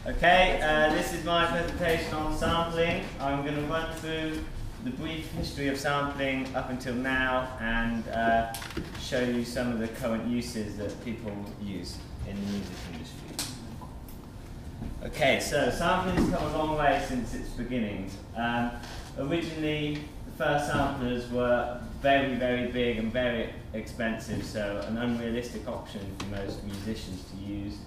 Okay, this is my presentation on sampling. I'm going to run through the brief history of sampling up until now and show you some of the current uses that people use in the music industry. Okay, so sampling has come a long way since its beginnings. Originally, the first samplers were very, very big and very expensive, so an unrealistic option for most musicians to use.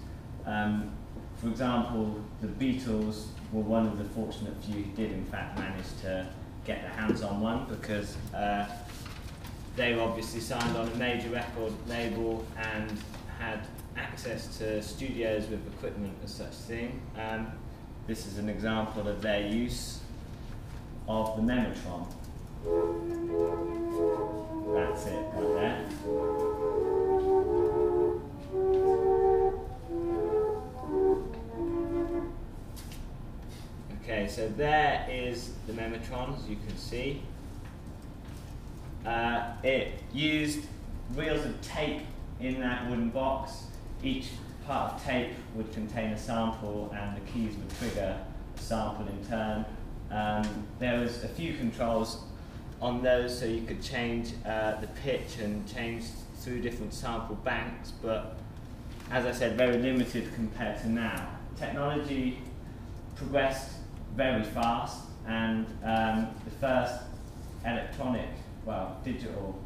For example, the Beatles were one of the fortunate few who did in fact manage to get their hands on one, because they were obviously signed on a major record label and had access to studios with equipment and such thing. This is an example of their use of the Memetron. That's it right there. Okay, so there is the Memetron, as you can see. It used reels of tape in that wooden box. Each part of tape would contain a sample, and the keys would trigger a sample in turn. There was a few controls on those, so you could change the pitch and change through different sample banks, but as I said, very limited compared to now. Technology progressed very fast, and the first electronic, well, digital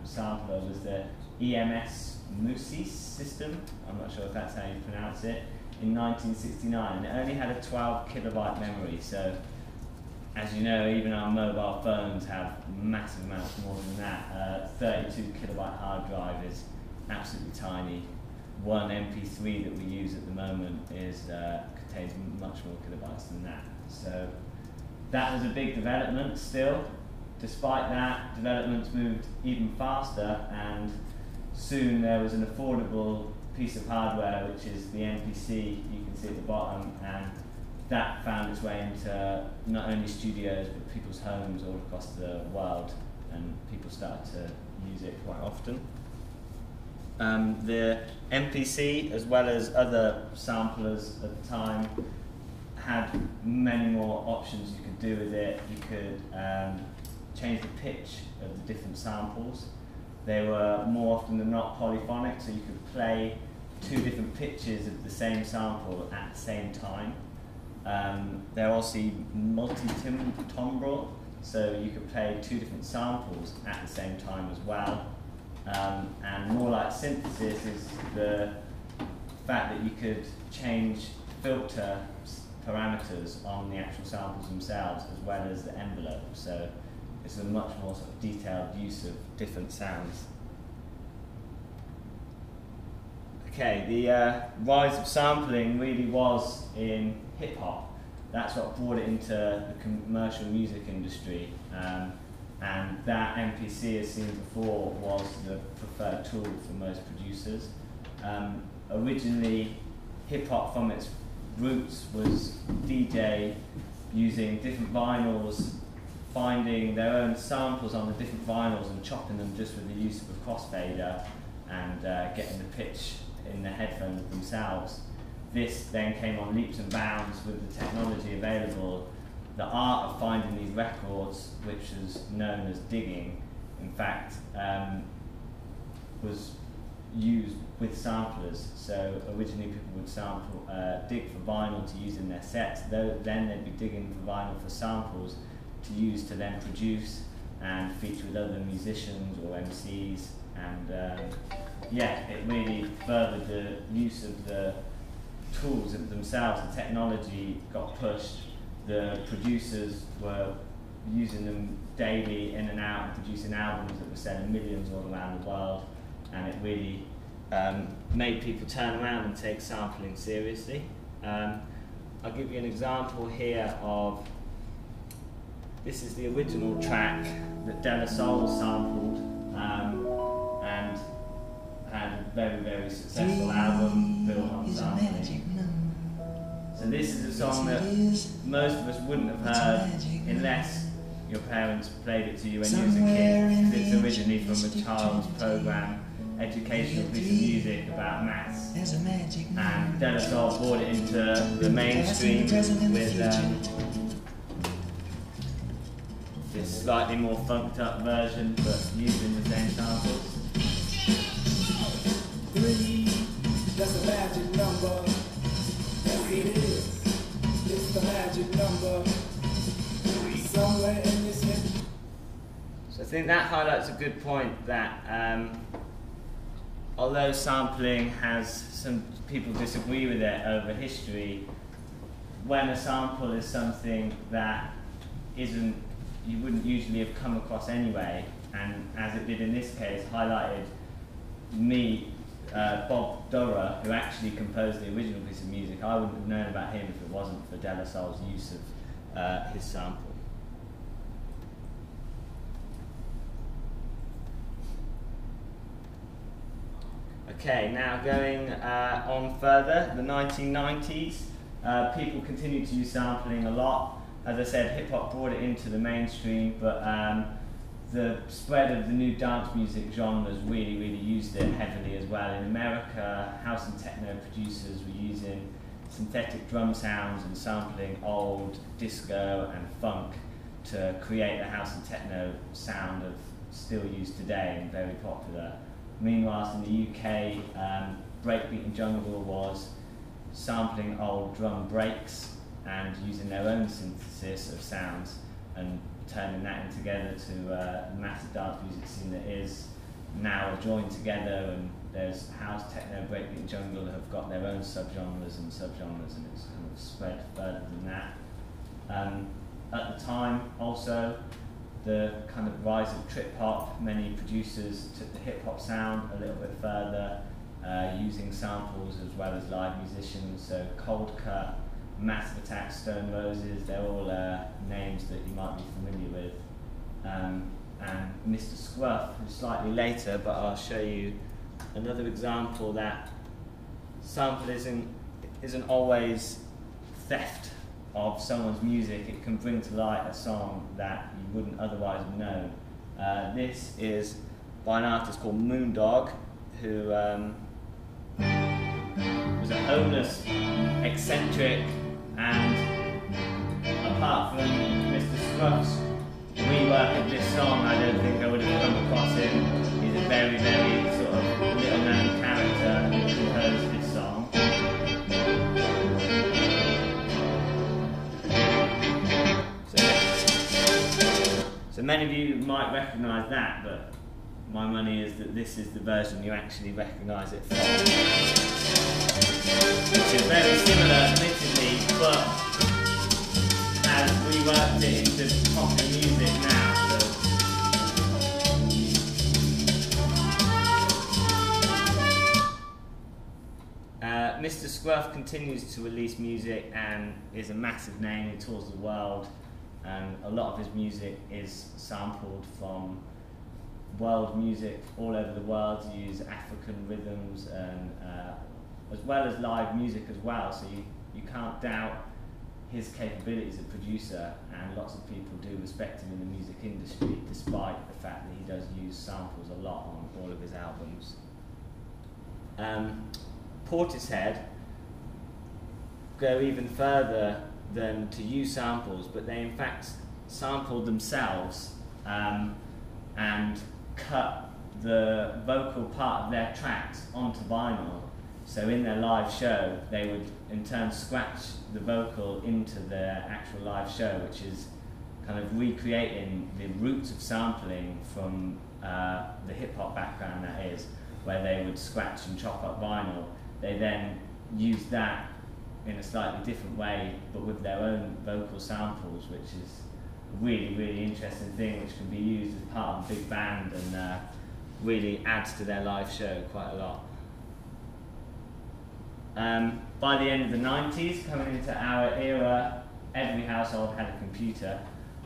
sampler was the EMS Musis system. I'm not sure if that's how you pronounce it, in 1969. It only had a 12 kilobyte memory, so as you know, even our mobile phones have massive amounts more than that. 32 kilobyte hard drive is absolutely tiny. One MP3 that we use at the moment contains much more kilobytes than that. So that was a big development still. Despite that, developments moved even faster, and soon there was an affordable piece of hardware, which is the MPC you can see at the bottom, and that found its way into not only studios but people's homes all across the world, and people started to use it quite often. The MPC, as well as other samplers at the time, had many more options you could do with it. You could change the pitch of the different samples. They were more often than not polyphonic, so you could play two different pitches of the same sample at the same time. They're also multi-timbral, so you could play two different samples at the same time as well. And more like synthesis is the fact that you could change filter parameters on the actual samples themselves as well as the envelope. So it's a much more sort of detailed use of different sounds. Okay, the rise of sampling really was in hip-hop. That's what brought it into the commercial music industry. And that MPC, as seen before, was the preferred tool for most producers. Originally, hip-hop from its roots was DJ using different vinyls, finding their own samples on the different vinyls and chopping them just with the use of a crossfader and getting the pitch in the headphones themselves. This then came on leaps and bounds with the technology available. The art of finding these records, which is known as digging, in fact, was used with samplers. So originally people would dig for vinyl to use in their sets, then they'd be digging for vinyl for samples to use to then produce and feature with other musicians or MCs, and yeah, it really furthered the use of the tools themselves. The technology got pushed. The producers were using them daily in and out and producing albums that were selling millions all around the world, and it really made people turn around and take sampling seriously. I'll give you an example here of, this is the original track that De La Soul sampled and had a very, very successful album built on sampling. So this is a song that most of us wouldn't have heard unless your parents played it to you when you was a kid. It's originally from a child's program, educational piece of music about maths. And De La Soul brought it into the mainstream with this slightly more funked up version, but using the same samples. 3, that's a magic number. Yes, it is. It's the magic number. Somewhere in this hip. So I think that highlights a good point that although sampling has, some people disagree with it over history, when a sample is something that you wouldn't usually have come across anyway, and as it did in this case, highlighted Bob Dorough, who actually composed the original piece of music. I wouldn't have known about him if it wasn't for De La Soul's use of his sample. Okay, now going on further, the 1990s, people continued to use sampling a lot. As I said, hip-hop brought it into the mainstream, but the spread of the new dance music genres really used it heavily as well. In America, house and techno producers were using synthetic drum sounds and sampling old disco and funk to create the house and techno sound of still used today and very popular. Meanwhile, in the UK, breakbeat and jungle was sampling old drum breaks and using their own synthesis of sounds and turning that in together to a massive dance music scene that is now joined together, and there's house, techno, breakbeat and jungle have got their own subgenres, and it's kind of spread further than that. At the time also, the kind of rise of trip hop, many producers took the hip hop sound a little bit further, using samples as well as live musicians. So Cold Cut, Massive Attack, Stone Roses, they're all names that you might be familiar with. And Mr. Scruff, who's slightly later, but I'll show you another example that sample isn't always theft of someone's music. It can bring to light a song that you wouldn't otherwise have known. This is by an artist called Moondog, who was a homeless, eccentric, and apart from Mr. Scruff's rework of this song, I don't think I would have come across him. He's a very sort of little known character who composed this song. So many of you might recognise that, but my money is that this is the version you actually recognise it from. Which is very similar, admittedly, but has reworked it into popular music now. Mr. Scruff continues to release music and is a massive name. He tours the world, and a lot of his music is sampled from world music all over the world. To use African rhythms and as well as live music as well, so you can't doubt his capabilities as a producer, and lots of people do respect him in the music industry despite the fact that he does use samples a lot on all of his albums. Portishead go even further than to use samples, but they in fact sampled themselves and cut the vocal part of their tracks onto vinyl. So in their live show, they would in turn scratch the vocal into their actual live show, which is kind of recreating the roots of sampling from the hip-hop background, that is, where they would scratch and chop up vinyl. They then used that in a slightly different way, but with their own vocal samples, which is a really interesting thing, which can be used as part of a big band and really adds to their live show quite a lot. By the end of the 90s, coming into our era, every household had a computer.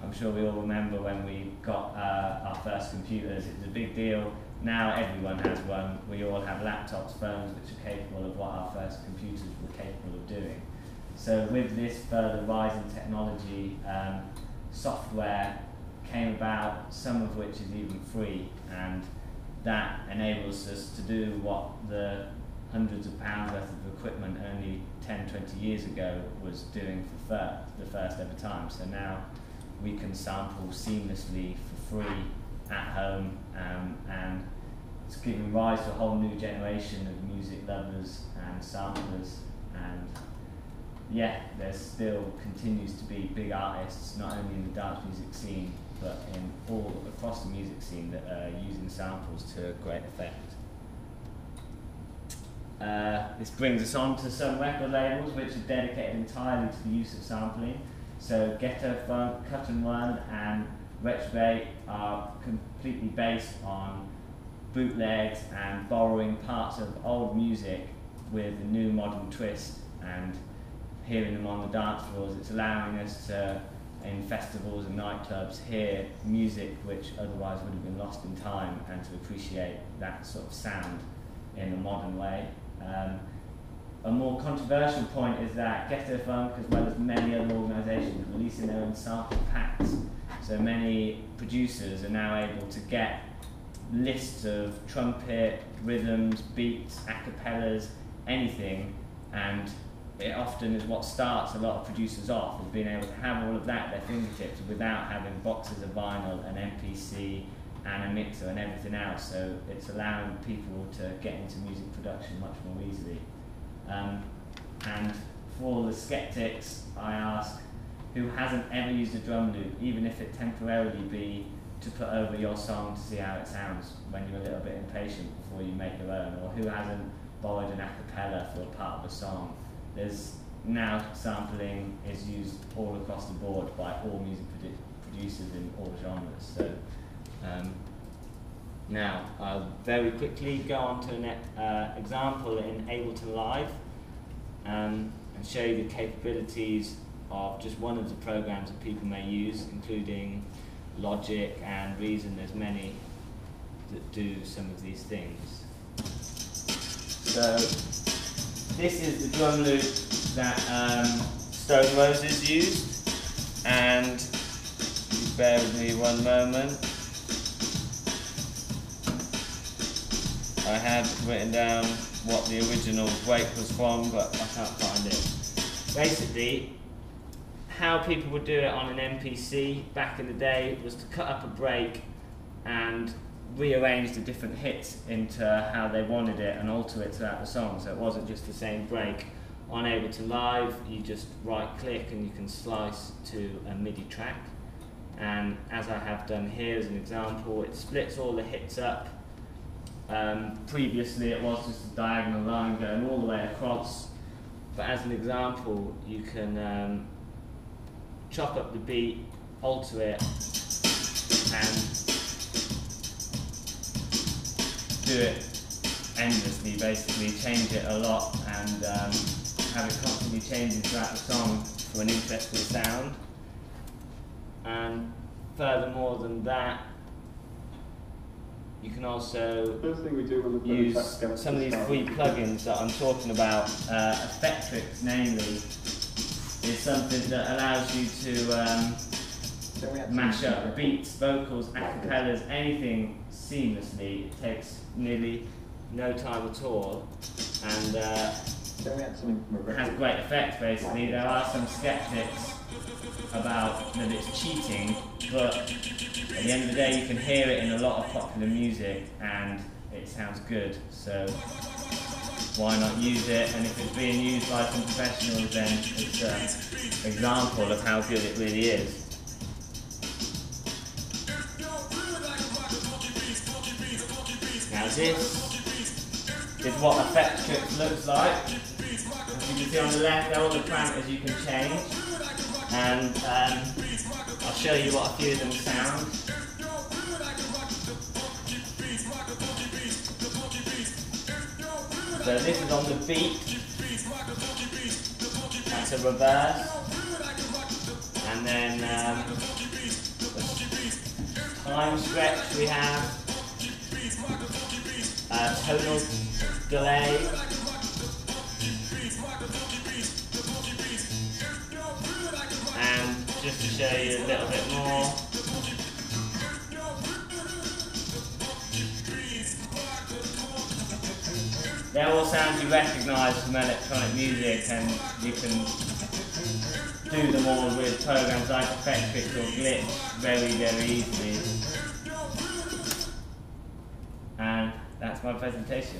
I'm sure we all remember when we got our first computers. It was a big deal. Now everyone has one. We all have laptops, phones, which are capable of what our first computers were capable of doing. So with this further rise in technology, software came about, some of which is even free, and that enables us to do what the hundreds of pounds worth of equipment only 10, 20 years ago was doing for the first ever time. So now we can sample seamlessly for free at home, and it's giving rise to a whole new generation of music lovers and samplers. And yeah, there still continues to be big artists, not only in the dance music scene, but in all across the music scene, that are using samples to great effect. This brings us on to some record labels which are dedicated entirely to the use of sampling. So Ghetto Funk, Cut and Run and Retrobate are completely based on bootlegs and borrowing parts of old music with a new modern twist and hearing them on the dance floors. It's allowing us to, in festivals and nightclubs, hear music which otherwise would have been lost in time, and to appreciate that sort of sound in a modern way. A more controversial point is that Ghetto Funk, as well as many other organisations, are releasing their own sample packs. So many producers are now able to get lists of trumpet, rhythms, beats, acapellas, anything, and it often is what starts a lot of producers off, is being able to have all of that at their fingertips without having boxes of vinyl, an MPC, and a mixer and everything else. So it's allowing people to get into music production much more easily. And for all the skeptics, I ask, who hasn't ever used a drum loop, even if it temporarily be to put over your song to see how it sounds when you're a little bit impatient before you make your own, or who hasn't borrowed an acapella for a part of a song? There's now sampling is used all across the board by all music producers in all genres. So now I'll very quickly go on to an example in Ableton Live and show you the capabilities of just one of the programs that people may use, including Logic and Reason. There's many that do some of these things. So this is the drum loop that Stone Roses used, and you bear with me one moment. I had written down what the original break was from, but I can't find it. Basically, how people would do it on an MPC back in the day was to cut up a break and rearrange the different hits into how they wanted it and alter it throughout the song, so it wasn't just the same break. On Ableton Live, you just right click and you can slice to a MIDI track, and as I have done here as an example, it splits all the hits up. Previously it was just a diagonal line going all the way across, but as an example you can chop up the beat, alter it, and do it endlessly, basically change it a lot and have it constantly changing throughout the song for an interesting sound. And furthermore than that, you can also use some of these free plugins that I'm talking about. Effectrix, namely, is something that allows you to mash up beats, vocals, acapellas, anything seamlessly. It takes nearly no time at all, and has great effect. Basically, there are some skeptics about that it's cheating, but at the end of the day you can hear it in a lot of popular music and it sounds good, so why not use it? And if it's being used by some professionals, then it's an example of how good it really is. Now this is what Effectrix looks like. As you can see on the left, there are all the parameters you can change, and I'll show you what a few of them sound. So this is on the beat, that's a reverse, and then time stretch we have, tonal delay, and just to show you a little bit more, They're all sounds you recognise from electronic music, and you can do them all with programs like Effectrix or Glitch very, very easily. And that's my presentation.